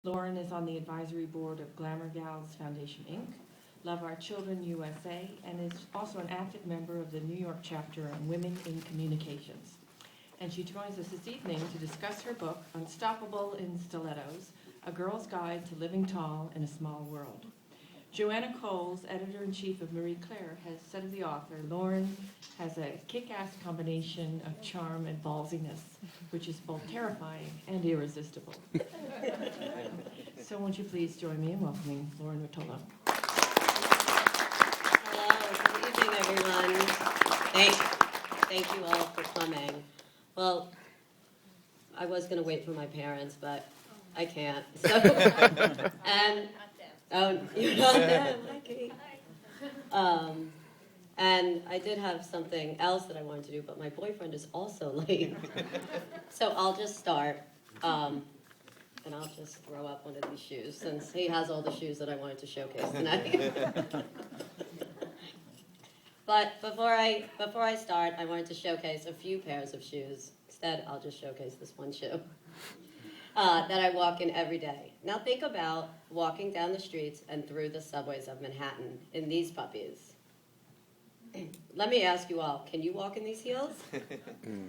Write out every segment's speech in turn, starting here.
Lauren is on the advisory board of Glamour Gals Foundation, Inc., Love Our Children USA, and is also an active member of the New York chapter on Women in Communications. And she joins us this evening to discuss her book, Unstoppable in Stilettos, A Girl's Guide to Living Tall in a Small World. Joanna Coles, editor-in-chief of Marie Claire, has said of the author, Lauren has a kick-ass combination of charm and ballsiness, which is both terrifying and irresistible. So won't you please join me in welcoming Lauren Ruotolo. Hello, good evening, everyone. Thank you all for coming. Well, I was going to wait for my parents, but I can't. So, and you're not there, lucky. And I did have something else that I wanted to do, but my boyfriend is also late. So I'll just start, and I'll just throw up one of these shoes, since he has all the shoes that I wanted to showcase tonight. But before I start, I wanted to showcase a few pairs of shoes. Instead, I'll just showcase this one shoe that I walk in every day. Now think about walking down the streets and through the subways of Manhattan in these puppies. Let me ask you all, can you walk in these heels?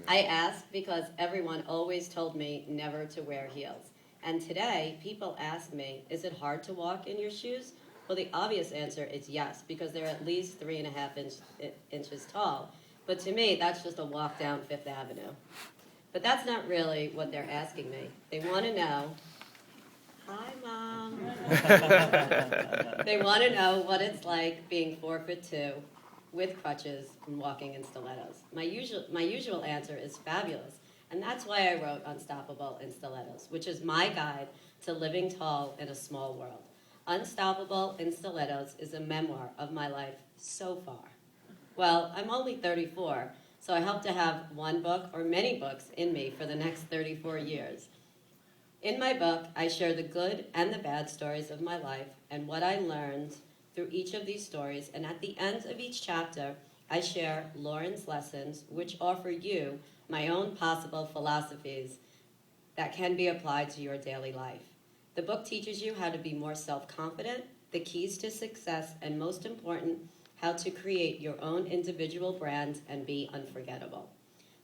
I ask because everyone always told me never to wear heels. And today, people ask me, is it hard to walk in your shoes? Well, the obvious answer is yes, because they're at least 3.5 inches tall. But to me, that's just a walk down Fifth Avenue. But that's not really what they're asking me. They want to know, hi, Mom. They want to know what it's like being 4'2", with crutches and walking in stilettos. My usual answer is fabulous, and that's why I wrote Unstoppable in Stilettos, which is my guide to living tall in a small world. Unstoppable in Stilettos is a memoir of my life so far. Well, I'm only 34, so I hope to have one book or many books in me for the next 34 years. In my book, I share the good and the bad stories of my life and what I learned through each of these stories, and at the end of each chapter, I share Lauren's lessons, which offer you my own possible philosophies that can be applied to your daily life. The book teaches you how to be more self-confident, the keys to success, and most important, how to create your own individual brand and be unforgettable.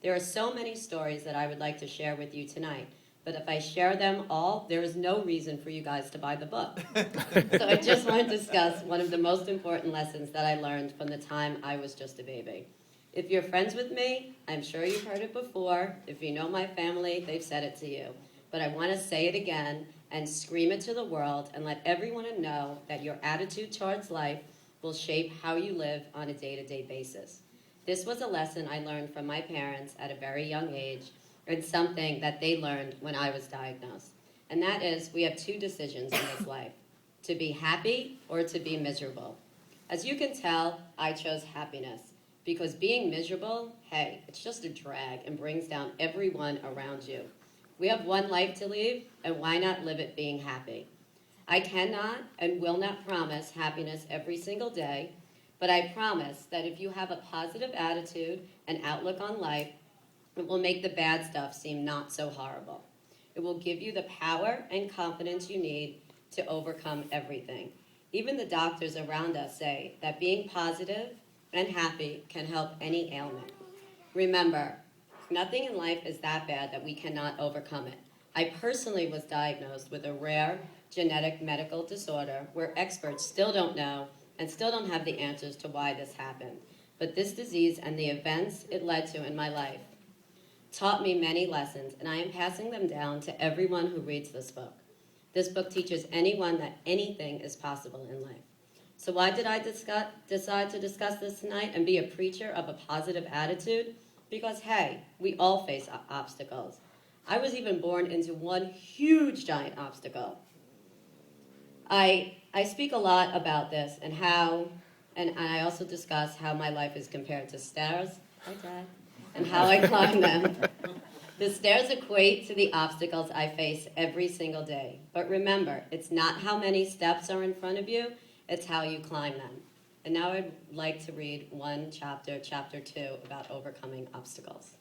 There are so many stories that I would like to share with you tonight, but if I share them all, there is no reason for you guys to buy the book. So I just want to discuss one of the most important lessons that I learned from the time I was just a baby. If you're friends with me, I'm sure you've heard it before. If you know my family, they've said it to you. But I want to say it again and scream it to the world and let everyone know that your attitude towards life will shape how you live on a day-to-day basis. This was a lesson I learned from my parents at a very young age, and something that they learned when I was diagnosed. And that is, we have two decisions in this life, to be happy or to be miserable. As you can tell, I chose happiness, because being miserable, hey, it's just a drag and brings down everyone around you. We have one life to live, and why not live it being happy? I cannot and will not promise happiness every single day, but I promise that if you have a positive attitude and outlook on life, it will make the bad stuff seem not so horrible. It will give you the power and confidence you need to overcome everything. Even the doctors around us say that being positive and happy can help any ailment. Remember, nothing in life is that bad that we cannot overcome it. I personally was diagnosed with a rare genetic medical disorder where experts still don't know and still don't have the answers to why this happened. But this disease and the events it led to in my life taught me many lessons, and I am passing them down to everyone who reads this book. This book teaches anyone that anything is possible in life. So why did I decide to discuss this tonight and be a preacher of a positive attitude? Because, hey, we all face obstacles. I was even born into one huge giant obstacle. I speak a lot about this and I also discuss how my life is compared to stairs. Hi, Dad. And how I climb them. The stairs equate to the obstacles I face every single day. But remember, it's not how many steps are in front of you, it's how you climb them. And now I'd like to read one chapter, chapter 2, about overcoming obstacles.